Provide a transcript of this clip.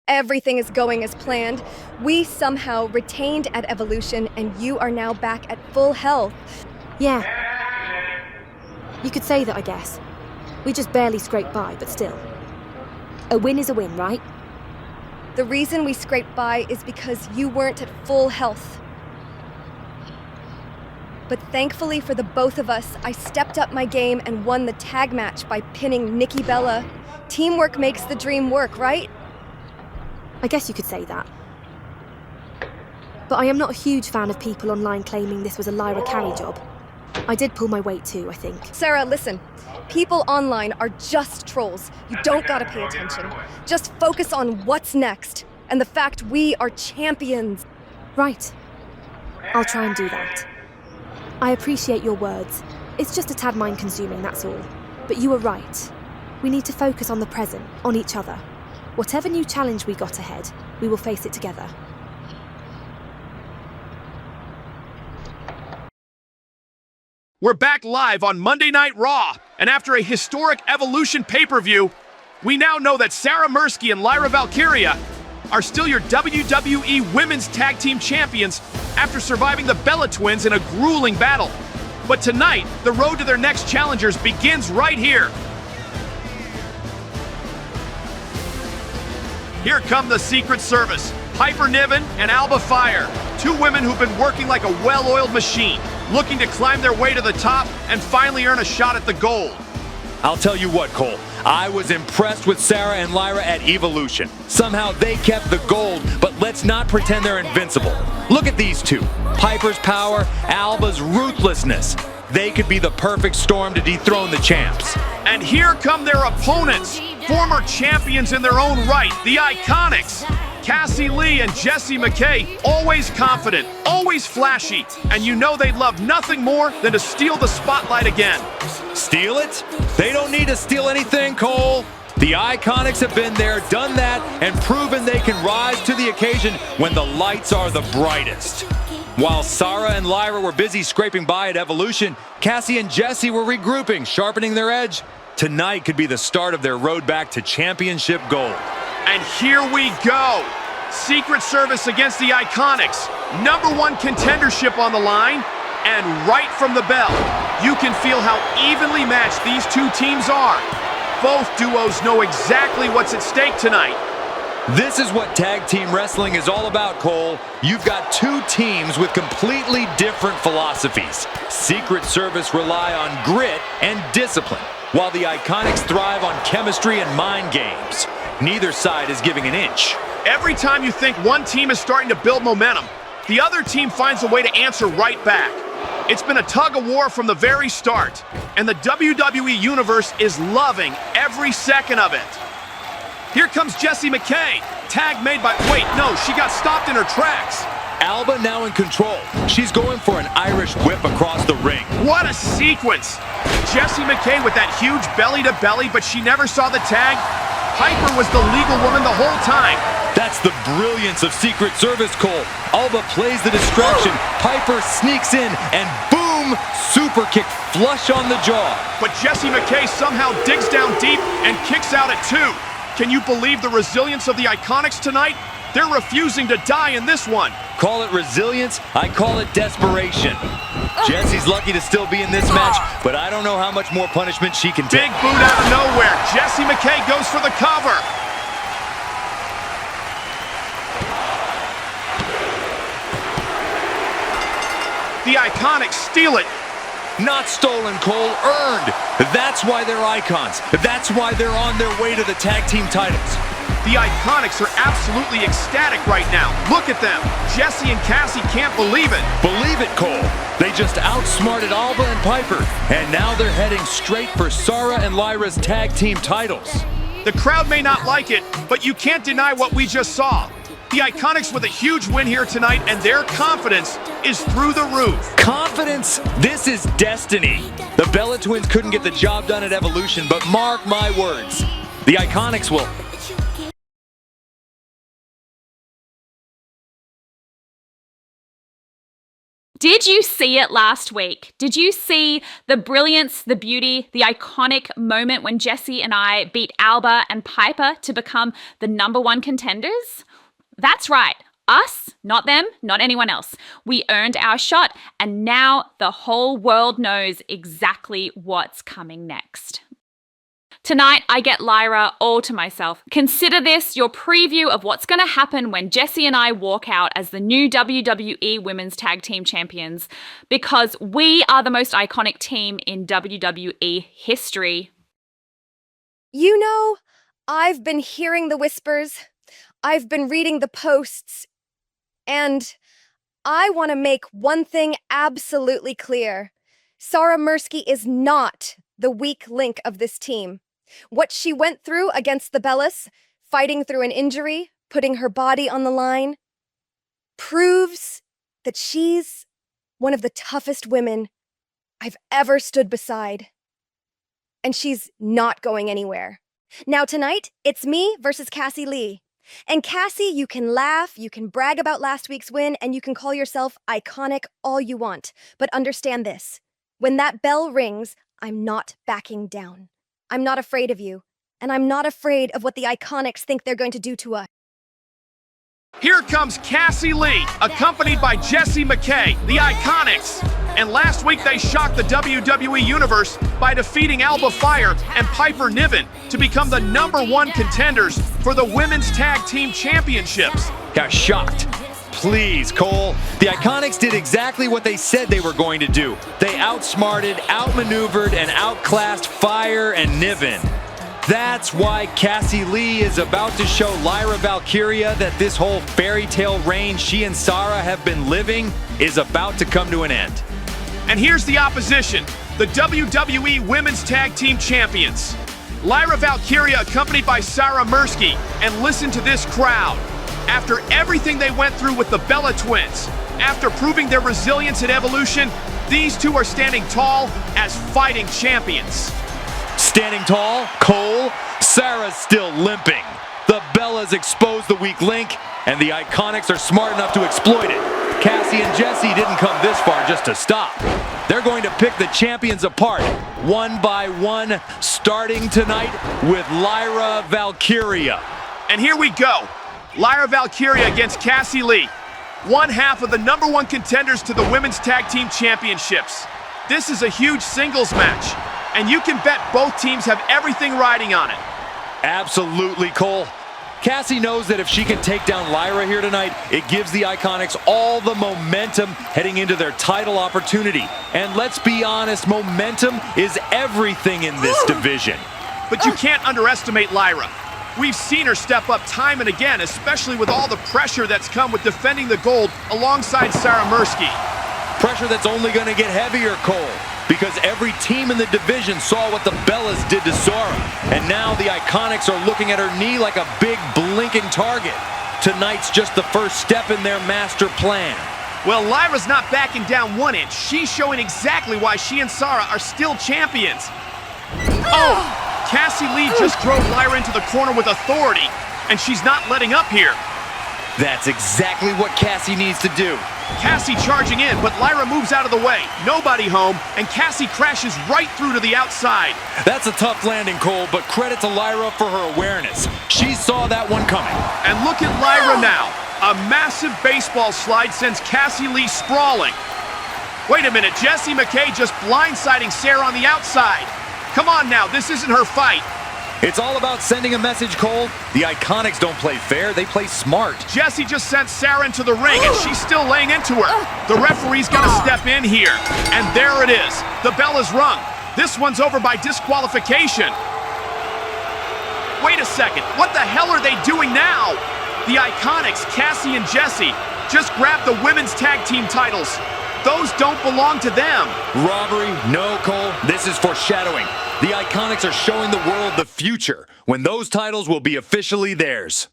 everything is going as planned. We somehow retained at Evolution, and you are now back at full health. Yeah. You could say that, I guess. We just barely scraped by, but still. A win is a win, right? The reason we scraped by is because you weren't at full health. But thankfully for the both of us, I stepped up my game and won the tag match by pinning Nikki Bella. Teamwork makes the dream work, right? I guess you could say that. But I am not a huge fan of people online claiming this was a Lyra carry job. I did pull my weight too, I think. Saara, listen. People online are just trolls. You don't gotta pay attention. Just focus on what's next, and the fact we are champions. Right. I'll try and do that. I appreciate your words. It's just a tad mind-consuming, that's all. But you were right. We need to focus on the present, on each other. Whatever new challenge we got ahead, we will face it together. We're back live on Monday Night Raw, and after a historic Evolution pay-per-view, we now know that Saara Myrsky and Lyra Valkyria are still your WWE Women's Tag Team Champions after surviving the Bella Twins in a grueling battle. But tonight, the road to their next challengers begins right here. Here come the Secret Service, Piper Niven and Alba Fyre, two women who've been working like a well-oiled machine, looking to climb their way to the top and finally earn a shot at the gold. I'll tell you what, Cole. I was impressed with Saara and Lyra at Evolution. Somehow they kept the gold, but let's not pretend they're invincible. Look at these two. Piper's power, Alba's ruthlessness. They could be the perfect storm to dethrone the champs. And here come their opponents, former champions in their own right, the IIconics. Cassie Lee and Jessie McKay, always confident, always flashy, and you know they'd love nothing more than to steal the spotlight again. Steal it? They don't need to steal anything, Cole. The IIconics have been there, done that, and proven they can rise to the occasion when the lights are the brightest. While Saara and Lyra were busy scraping by at Evolution, Cassie and Jessie were regrouping, sharpening their edge. Tonight could be the start of their road back to championship gold. And here we go. Secret Service against the IIconics. #1 contendership on the line. And right from the bell, you can feel how evenly matched these two teams are. Both duos know exactly what's at stake tonight. This is what tag team wrestling is all about, Cole. You've got two teams with completely different philosophies. Secret Service rely on grit and discipline, while the IIconics thrive on chemistry and mind games. Neither side is giving an inch. Every time you think one team is starting to build momentum, the other team finds a way to answer right back. It's been a tug-of-war from the very start, and the WWE Universe is loving every second of it. Here comes Jessie McKay. Tag made by... Wait, no, she got stopped in her tracks. Alba now in control. She's going for an Irish whip across the ring. What a sequence. Jessie McKay with that huge belly-to-belly, but she never saw the tag. Piper was the legal woman the whole time. That's the brilliance of Secret Service, Cole. Alba plays the distraction. Piper sneaks in, and boom! Super kick flush on the jaw. But Jessie McKay somehow digs down deep and kicks out at 2. Can you believe the resilience of the IIconics tonight? They're refusing to die in this one. Call it resilience, I call it desperation. Jessie's lucky to still be in this match, but I don't know how much more punishment she can take. Big boot out of nowhere. Jessie McKay goes for the cover. The IIconics steal it. Not stolen, Cole, earned. That's why they're icons. That's why they're on their way to the tag team titles. The IIconics are absolutely ecstatic right now. Look at them. Jessie and Cassie can't believe it. Believe it, Cole. They just outsmarted Alba and Piper, and now they're heading straight for Saara and Lyra's tag team titles. The crowd may not like it, but you can't deny what we just saw. The IIconics with a huge win here tonight, and their confidence is through the roof. Confidence? This is destiny. The Bella Twins couldn't get the job done at Evolution, but mark my words, the IIconics will... Did you see it last week? Did you see the brilliance, the beauty, the iconic moment when Jessie and I beat Alba and Piper to become the #1 contenders? That's right. Us, not them, not anyone else. We earned our shot, and now the whole world knows exactly what's coming next. Tonight, I get Lyra all to myself. Consider this your preview of what's going to happen when Jessie and I walk out as the new WWE Women's Tag Team Champions, because we are the most iconic team in WWE history. You know, I've been hearing the whispers, I've been reading the posts, and I want to make one thing absolutely clear. Saara Myrsky is not the weak link of this team. What she went through against the Bellas, fighting through an injury, putting her body on the line, proves that she's one of the toughest women I've ever stood beside. And she's not going anywhere. Now tonight, it's me versus Cassie Lee. And Cassie, you can laugh, you can brag about last week's win, and you can call yourself iconic all you want. But understand this. When that bell rings, I'm not backing down. I'm not afraid of you, and I'm not afraid of what the IIconics think they're going to do to us. Here comes Cassie Lee, accompanied by Jessie McKay, the IIconics. And last week they shocked the WWE Universe by defeating Alba Fyre and Piper Niven to become the #1 contenders for the Women's Tag Team Championships. Got shocked. Please, Cole. The IIconics did exactly what they said they were going to do. They outsmarted, outmaneuvered, and outclassed Fyre and Niven. That's why Cassie Lee is about to show Lyra Valkyria that this whole fairy tale reign she and Saara have been living is about to come to an end. And here's the opposition, the WWE Women's Tag Team Champions. Lyra Valkyria accompanied by Saara Myrsky. And listen to this crowd. After everything they went through with the Bella Twins, after proving their resilience at Evolution, these two are standing tall as fighting champions. Standing tall, Cole, Saara's still limping. The Bellas exposed the weak link, and the IIconics are smart enough to exploit it. Cassie and Jessie didn't come this far just to stop. They're going to pick the champions apart, one by one, starting tonight with Lyra Valkyria. And here we go. Lyra Valkyria against Cassie Lee, one half of the #1 contenders to the Women's Tag Team Championships. This is a huge singles match, and you can bet both teams have everything riding on it. Absolutely, Cole. Cassie knows that if she can take down Lyra here tonight, it gives the IIconics all the momentum heading into their title opportunity. And let's be honest, momentum is everything in this division. But you can't underestimate Lyra. We've seen her step up time and again, especially with all the pressure that's come with defending the gold alongside Saara Myrsky. Pressure that's only going to get heavier, Cole, because every team in the division saw what the Bellas did to Saara, and now the IIconics are looking at her knee like a big blinking target. Tonight's just the first step in their master plan. Well, Lyra's not backing down 1 inch. She's showing exactly why she and Saara are still champions. Oh! Cassie Lee just drove Lyra into the corner with authority, and she's not letting up here. That's exactly what Cassie needs to do. Cassie charging in, but Lyra moves out of the way. Nobody home, and Cassie crashes right through to the outside. That's a tough landing, Cole, but credit to Lyra for her awareness. She saw that one coming. And look at Lyra now. A massive baseball slide sends Cassie Lee sprawling. Wait a minute, Jessie McKay just blindsiding Saara on the outside. Come on now, this isn't her fight. It's all about sending a message, Cole. The IIconics don't play fair, they play smart. Jessie just sent Saara into the ring, and she's still laying into her. The referee's gonna step in here. And there it is. The bell is rung. This one's over by disqualification. Wait a second, what the hell are they doing now? The IIconics, Cassie and Jessie, just grabbed the women's tag team titles. Those don't belong to them. Robbery? No, Cole. This is foreshadowing. The IIconics are showing the world the future, when those titles will be officially theirs.